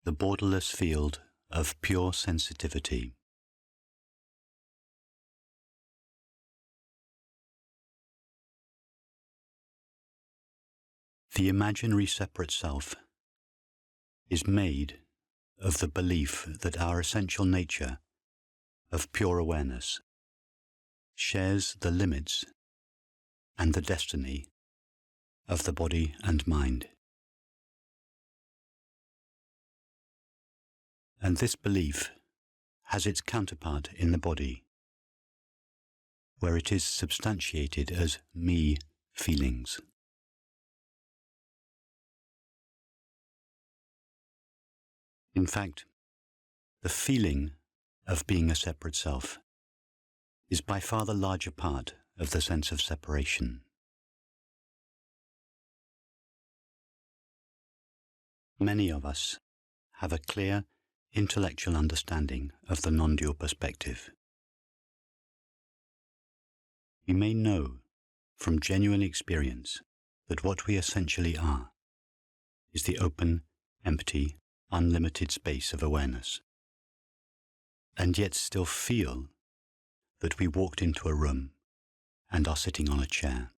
the borderless field of pure sensitivity. The imaginary separate self is made of the belief that our essential nature of pure awareness shares the limits and the destiny of the body and mind. And this belief has its counterpart in the body, where it is substantiated as me feelings. In fact, the feeling of being a separate self is by far the larger part of the sense of separation. Many of us have a clear intellectual understanding of the non-dual perspective. We may know from genuine experience that what we essentially are is the open, empty, unlimited space of awareness, and yet still feel that we walked into a room and are sitting on a chair.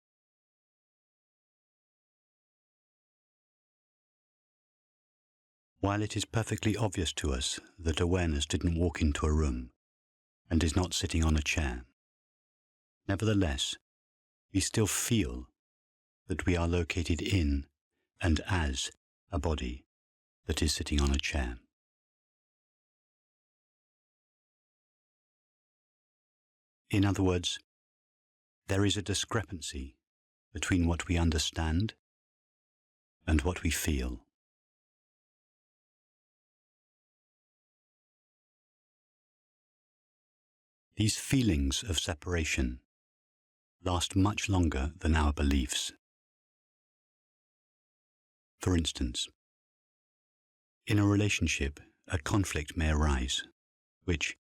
While it is perfectly obvious to us that awareness didn't walk into a room and is not sitting on a chair, nevertheless, we still feel that we are located in and as a body that is sitting on a chair. In other words, there is a discrepancy between what we understand and what we feel. These feelings of separation last much longer than our beliefs. For instance, in a relationship, a conflict may arise, which,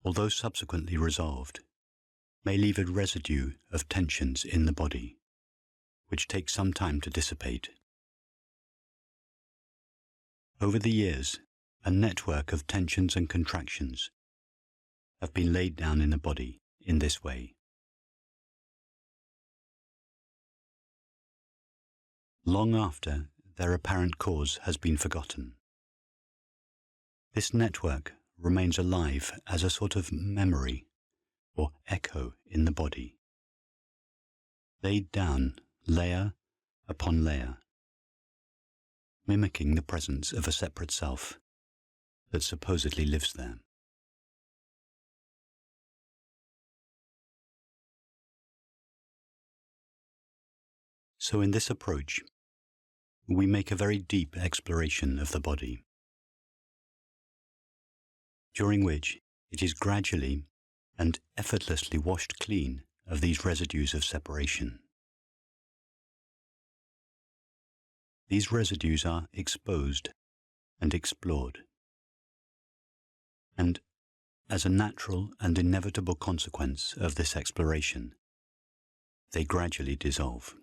although subsequently resolved, may leave a residue of tensions in the body, which takes some time to dissipate. Over the years, a network of tensions and contractions have been laid down in the body in this way. Long after their apparent cause has been forgotten, this network remains alive as a sort of memory or echo in the body, laid down layer upon layer, mimicking the presence of a separate self that supposedly lives there. So in this approach, we make a very deep exploration of the body, during which it is gradually and effortlessly washed clean of these residues of separation. These residues are exposed and explored, and as a natural and inevitable consequence of this exploration, they gradually dissolve.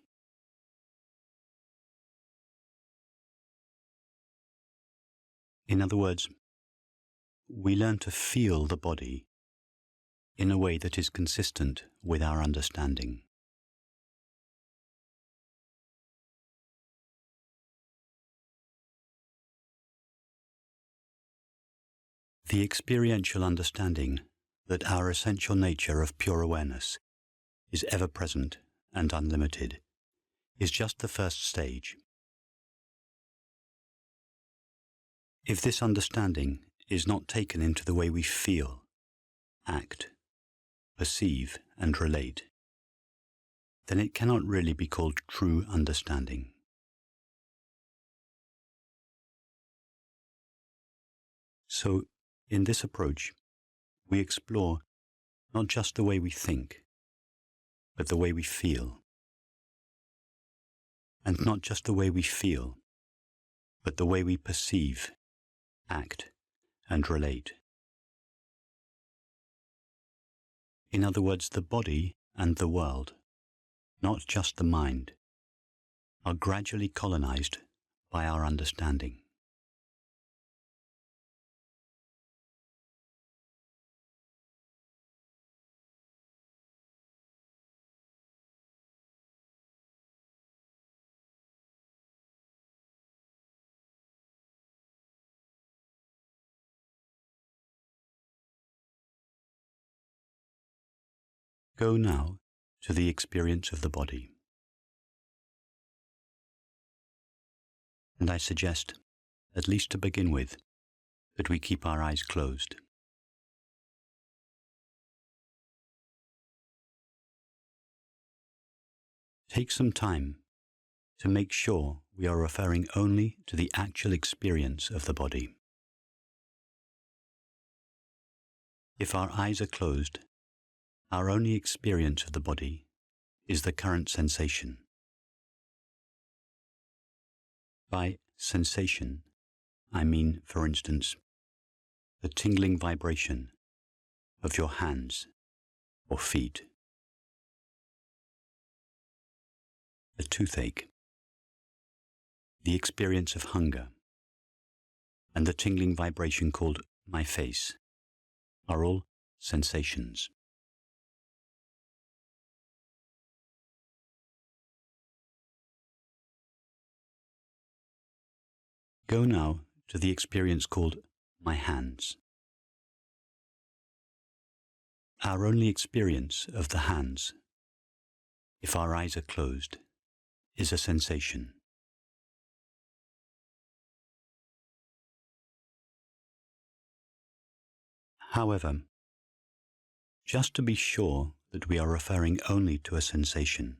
In other words, we learn to feel the body in a way that is consistent with our understanding. The experiential understanding that our essential nature of pure awareness is ever present and unlimited is just the first stage. If this understanding is not taken into the way we feel, act, perceive, and relate, then it cannot really be called true understanding. So, in this approach, we explore not just the way we think, but the way we feel. And not just the way we feel, but the way we perceive, act, and relate. In other words, the body and the world, not just the mind, are gradually colonized by our understanding. Go now to the experience of the body. And I suggest, at least to begin with, that we keep our eyes closed. Take some time to make sure we are referring only to the actual experience of the body. If our eyes are closed, our only experience of the body is the current sensation. By sensation, I mean, for instance, the tingling vibration of your hands or feet, a toothache, the experience of hunger, and the tingling vibration called my face are all sensations. Go now to the experience called my hands. Our only experience of the hands, if our eyes are closed, is a sensation. However, just to be sure that we are referring only to a sensation,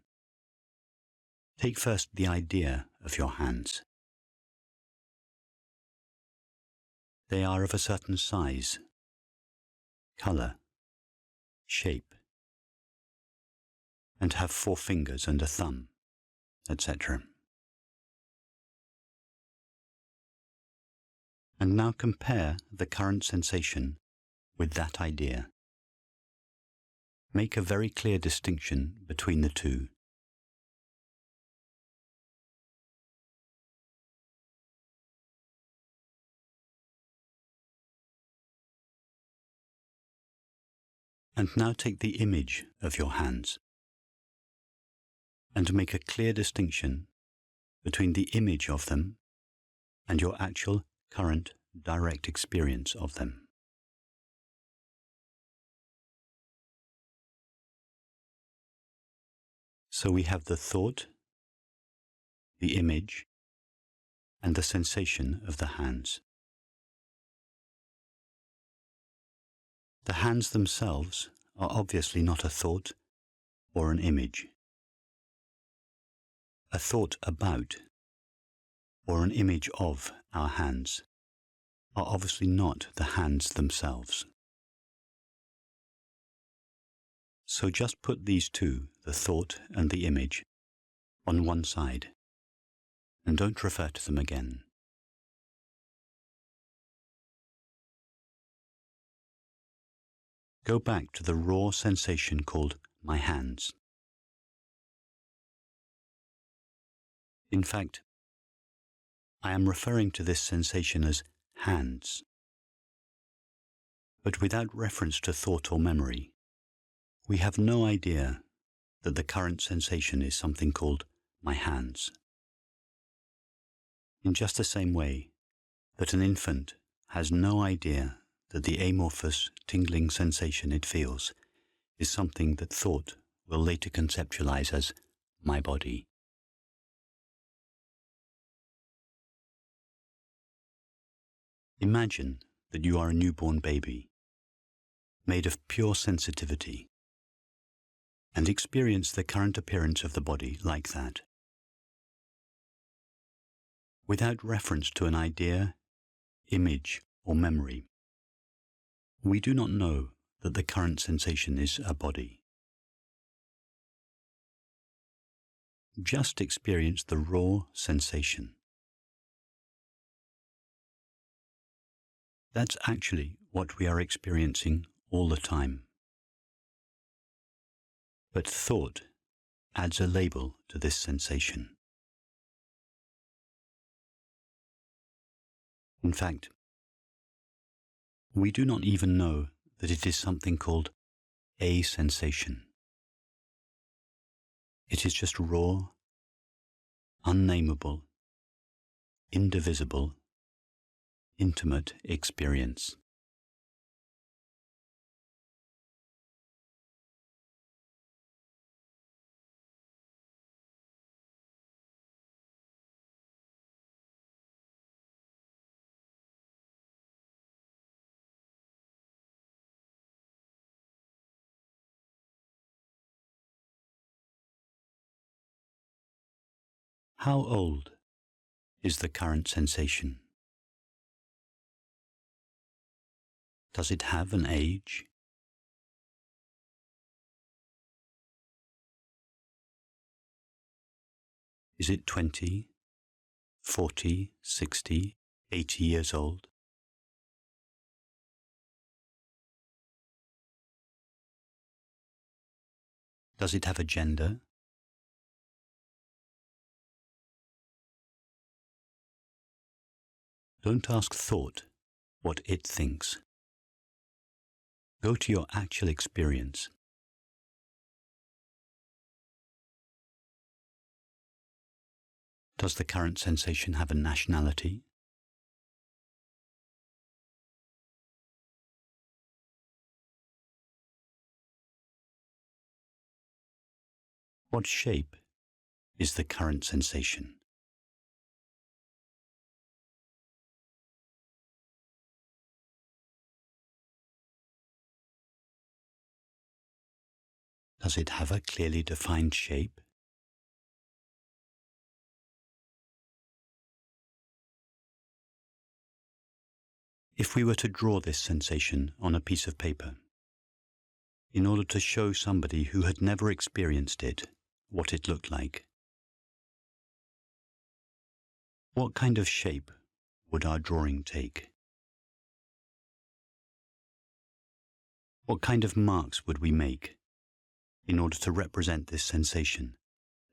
take first the idea of your hands. They are of a certain size, color, shape, and have 4 fingers and a thumb, etc. And now compare the current sensation with that idea. Make a very clear distinction between the two. And now take the image of your hands and make a clear distinction between the image of them and your actual current direct experience of them. So we have the thought, the image, and the sensation of the hands. The hands themselves are obviously not a thought or an image. A thought about or an image of our hands are obviously not the hands themselves. So just put these two, the thought and the image, on one side, and don't refer to them again. Go back to the raw sensation called my hands. In fact, I am referring to this sensation as hands, but without reference to thought or memory. We have no idea that the current sensation is something called my hands. In just the same way that an infant has no idea that the amorphous tingling sensation it feels is something that thought will later conceptualize as my body. Imagine that you are a newborn baby, made of pure sensitivity, and experience the current appearance of the body like that, without reference to an idea, image, or memory. We do not know that the current sensation is a body. Just experience the raw sensation. That's actually what we are experiencing all the time. But thought adds a label to this sensation. In fact, we do not even know that it is something called a sensation. It is just raw, unnameable, indivisible, intimate experience. How old is the current sensation? Does it have an age? Is it 20, 40, 60, 80 years old? Does it have a gender? Don't ask thought what it thinks. Go to your actual experience. Does the current sensation have a nationality? What shape is the current sensation? Does it have a clearly defined shape? If we were to draw this sensation on a piece of paper, in order to show somebody who had never experienced it what it looked like, what kind of shape would our drawing take? What kind of marks would we make in order to represent this sensation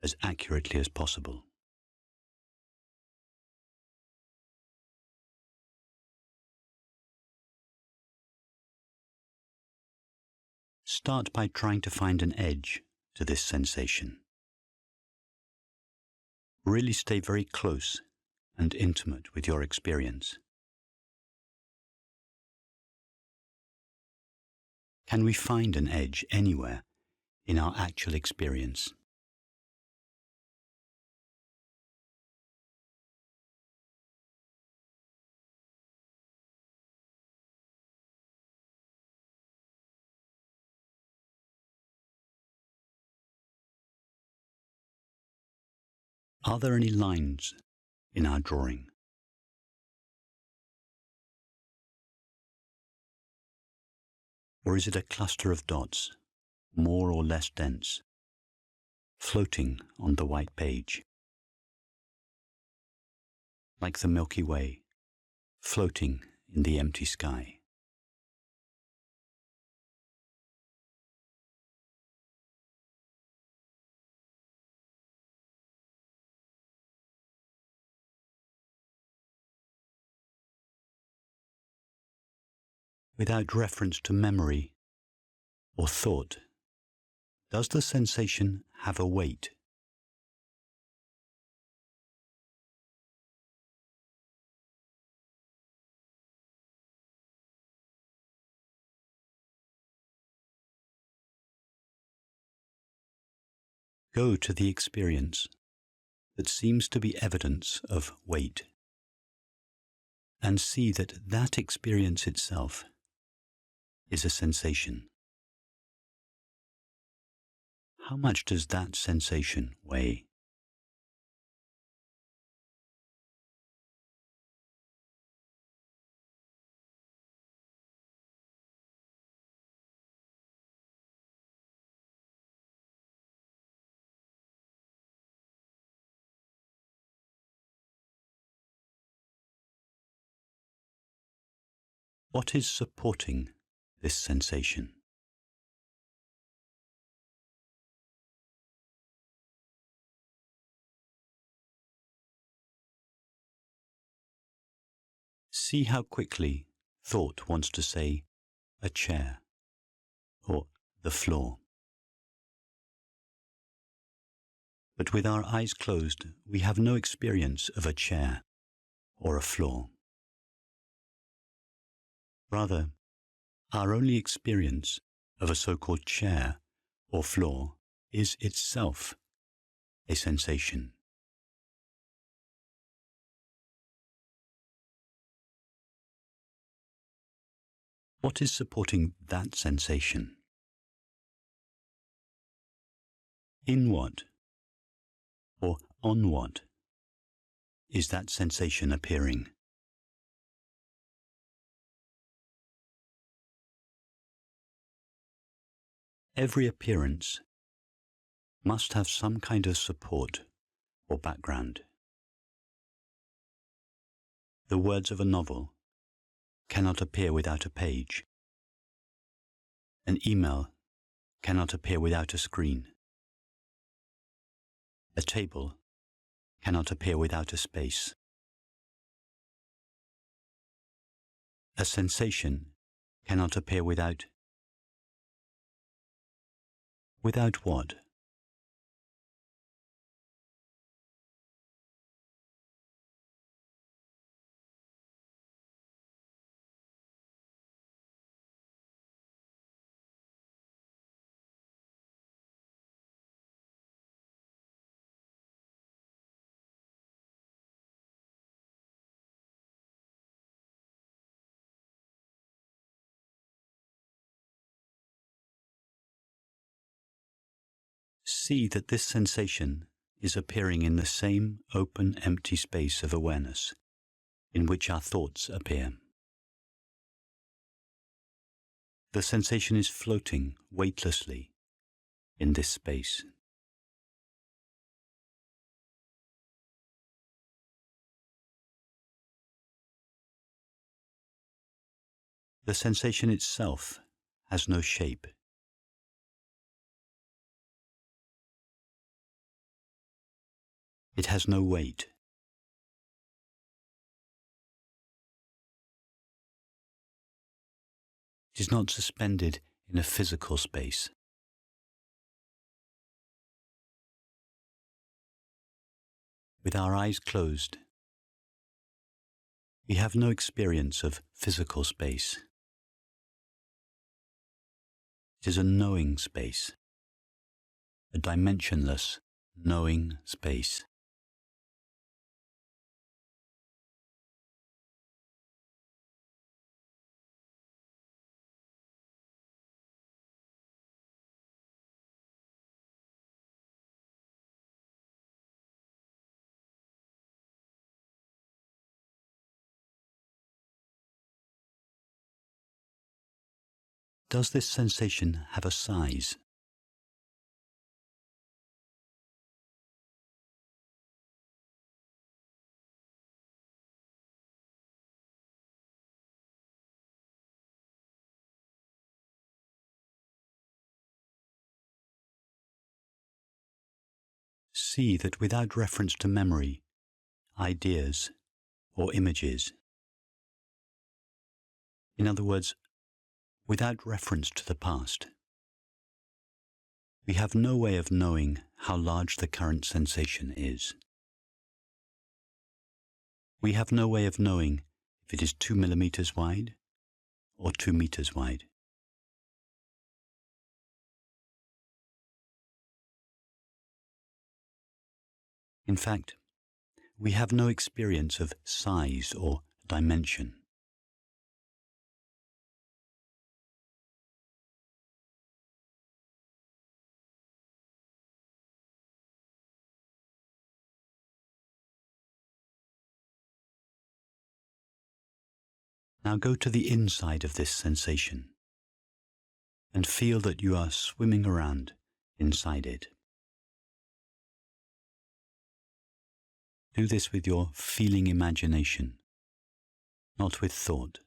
as accurately as possible? Start by trying to find an edge to this sensation. Really stay very close and intimate with your experience. Can we find an edge anywhere in our actual experience? Are there any lines in our drawing? Or is it a cluster of dots, more or less dense, floating on the white page? Like the Milky Way, floating in the empty sky. Without reference to memory or thought, does the sensation have a weight? Go to the experience that seems to be evidence of weight, and see that that experience itself is a sensation. How much does that sensation weigh? What is supporting this sensation? See how quickly thought wants to say a chair or the floor. But with our eyes closed, we have no experience of a chair or a floor. Rather, our only experience of a so-called chair or floor is itself a sensation. What is supporting that sensation? In what or on what is that sensation appearing? Every appearance must have some kind of support or background. The words of a novel cannot appear without a page. An email cannot appear without a screen. A table cannot appear without a space. A sensation cannot appear without what? See that this sensation is appearing in the same open, empty space of awareness in which our thoughts appear. The sensation is floating weightlessly in this space. The sensation itself has no shape. It has no weight. It is not suspended in a physical space. With our eyes closed, we have no experience of physical space. It is a knowing space, a dimensionless knowing space. Does this sensation have a size? See that without reference to memory, ideas, or images, in other words, without reference to the past, we have no way of knowing how large the current sensation is. We have no way of knowing if it is 2 millimeters wide or 2 meters wide. In fact, we have no experience of size or dimension. Now go to the inside of this sensation and feel that you are swimming around inside it. Do this with your feeling imagination, not with thought.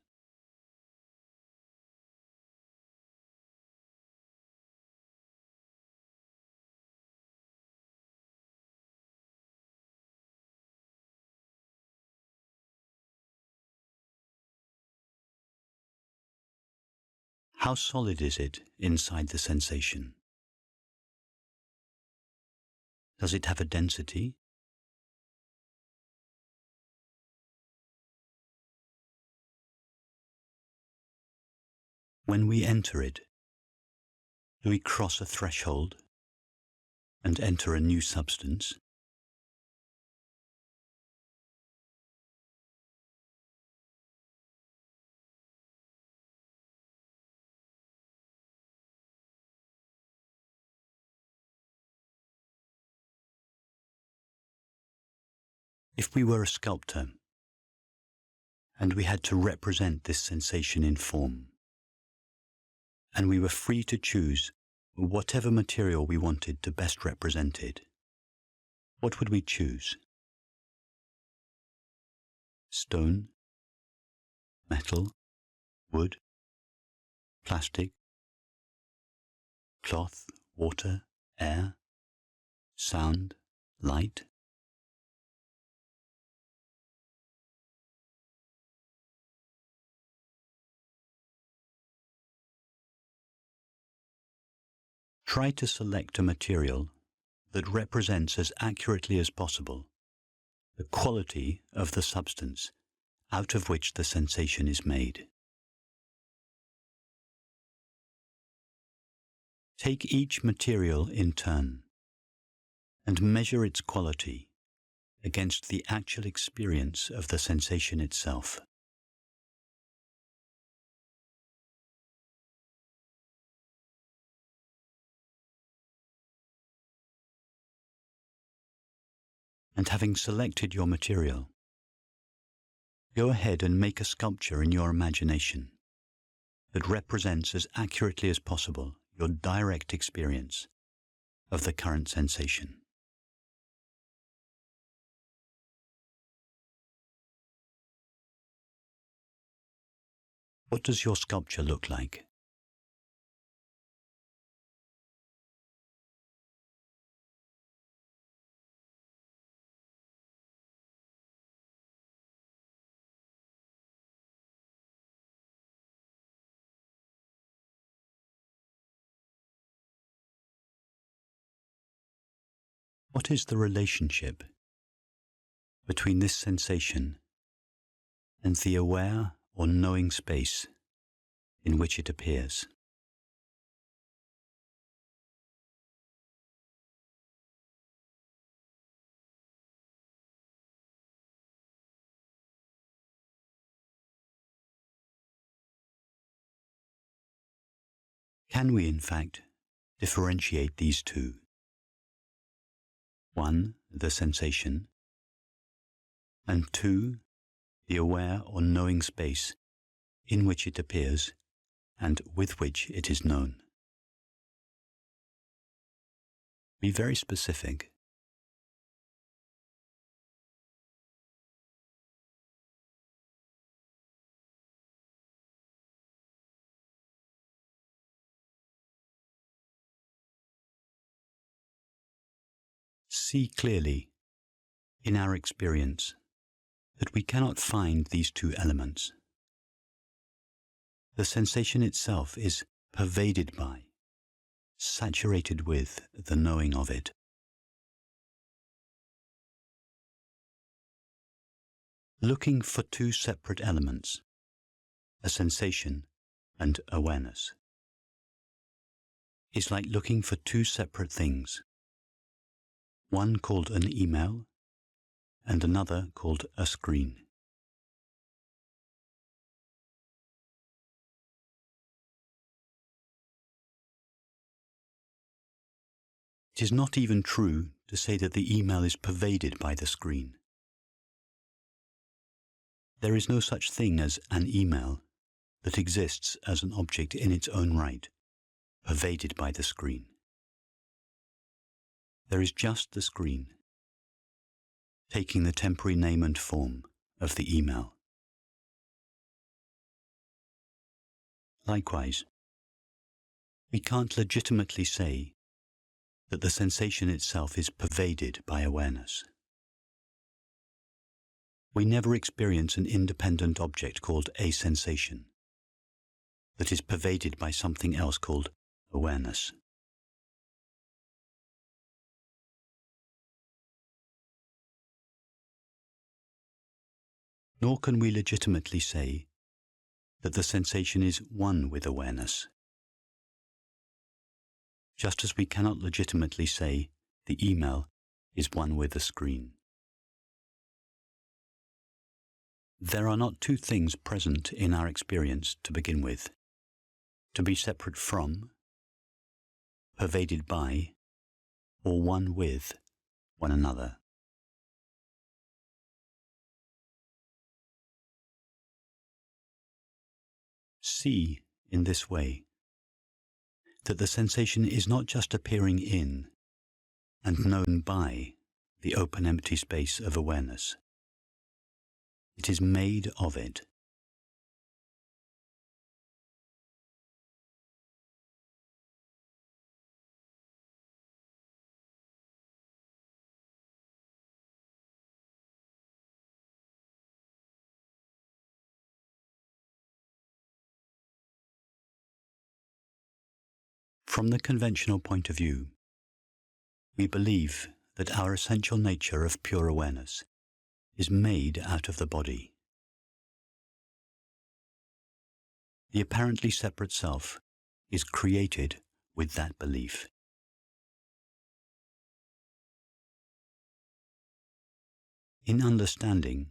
How solid is it inside the sensation? Does it have a density? When we enter it, do we cross a threshold and enter a new substance? If we were a sculptor, and we had to represent this sensation in form, and we were free to choose whatever material we wanted to best represent it, what would we choose? Stone, metal, wood, plastic, cloth, water, air, sound, light? Try to select a material that represents as accurately as possible the quality of the substance out of which the sensation is made. Take each material in turn and measure its quality against the actual experience of the sensation itself. And having selected your material, go ahead and make a sculpture in your imagination that represents as accurately as possible your direct experience of the current sensation. What does your sculpture look like? What is the relationship between this sensation and the aware or knowing space in which it appears? Can we, in fact, differentiate these two? One, the sensation, and two, the aware or knowing space in which it appears and with which it is known. Be very specific. See clearly, in our experience, that we cannot find these two elements. The sensation itself is pervaded by, saturated with the knowing of it. Looking for two separate elements, a sensation and awareness, is like looking for two separate things, one called an email and another called a screen. It is not even true to say that the email is pervaded by the screen. There is no such thing as an email that exists as an object in its own right, pervaded by the screen. There is just the screen, taking the temporary name and form of the email. Likewise, we can't legitimately say that the sensation itself is pervaded by awareness. We never experience an independent object called a sensation that is pervaded by something else called awareness. Nor can we legitimately say that the sensation is one with awareness, just as we cannot legitimately say the email is one with the screen. There are not two things present in our experience to begin with, to be separate from, pervaded by, or one with one another. see in this way that the sensation is not just appearing in and known by the open empty space of awareness. It is made of it. From the conventional point of view, we believe that our essential nature of pure awareness is made out of the body. The apparently separate self is created with that belief. In understanding,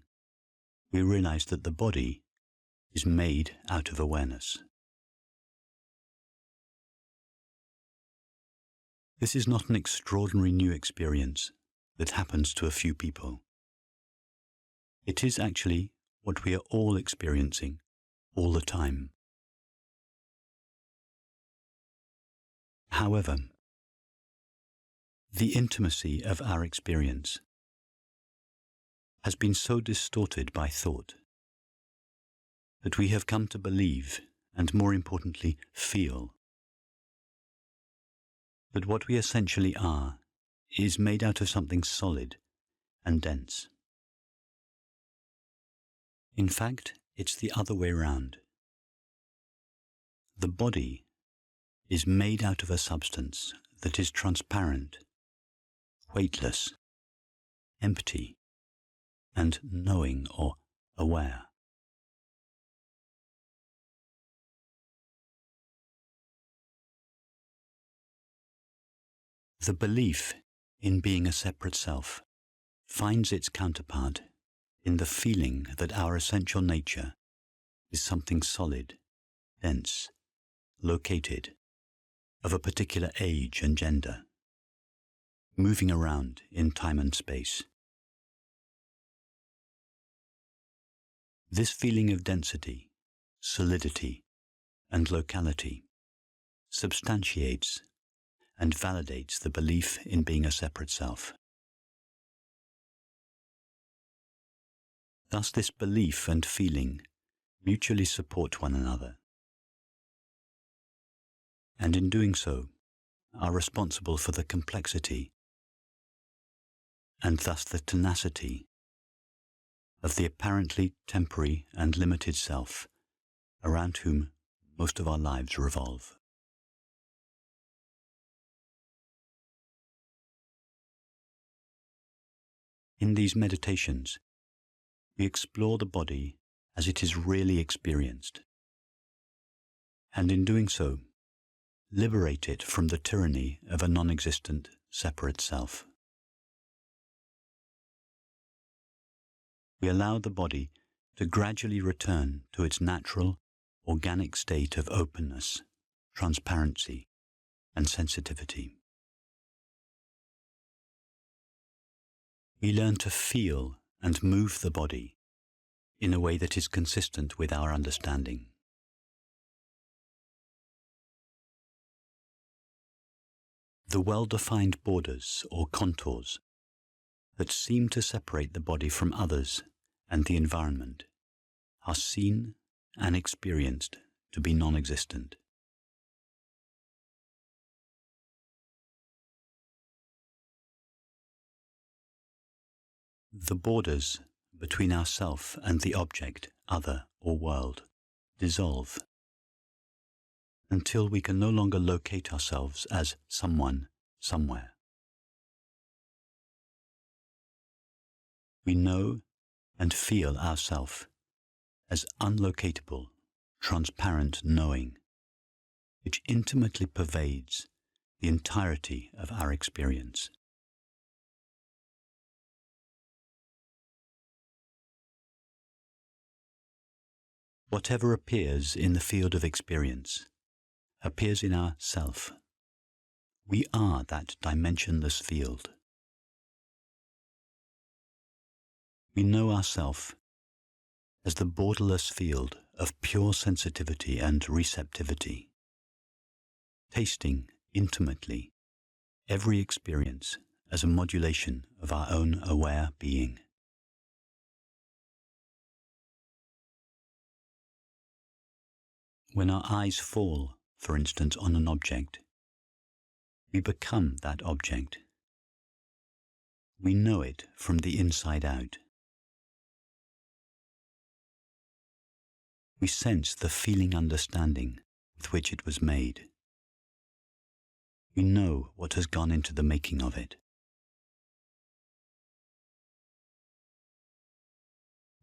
we realize that the body is made out of awareness. This is not an extraordinary new experience that happens to a few people. It is actually what we are all experiencing all the time. However, the intimacy of our experience has been so distorted by thought that we have come to believe, and more importantly, feel, that what we essentially are is made out of something solid and dense. In fact, it's the other way round. The body is made out of a substance that is transparent, weightless, empty, and knowing or aware. The belief in being a separate self finds its counterpart in the feeling that our essential nature is something solid, dense, located, of a particular age and gender, moving around in time and space. This feeling of density, solidity, and locality substantiates and validates the belief in being a separate self. Thus, this belief and feeling mutually support one another, and in doing so are responsible for the complexity and thus the tenacity of the apparently temporary and limited self around whom most of our lives revolve. In these meditations, we explore the body as it is really experienced, and in doing so, liberate it from the tyranny of a non-existent, separate self. We allow the body to gradually return to its natural, organic state of openness, transparency, and sensitivity. We learn to feel and move the body in a way that is consistent with our understanding. The well-defined borders or contours that seem to separate the body from others and the environment are seen and experienced to be non-existent. The borders between ourself and the object, other, or world dissolve until we can no longer locate ourselves as someone, somewhere. We know and feel ourself as unlocatable, transparent knowing, which intimately pervades the entirety of our experience. Whatever appears in the field of experience appears in our self. We are that dimensionless field. We know ourself as the borderless field of pure sensitivity and receptivity, tasting intimately every experience as a modulation of our own aware being. When our eyes fall, for instance, on an object, we become that object. We know it from the inside out. We sense the feeling understanding with which it was made. We know what has gone into the making of it.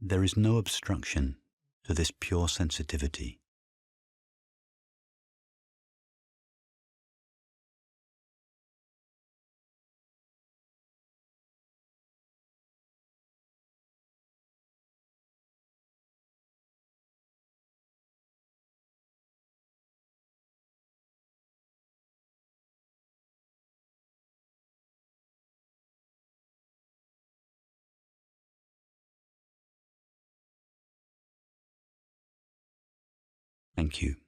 There is no obstruction to this pure sensitivity. Thank you.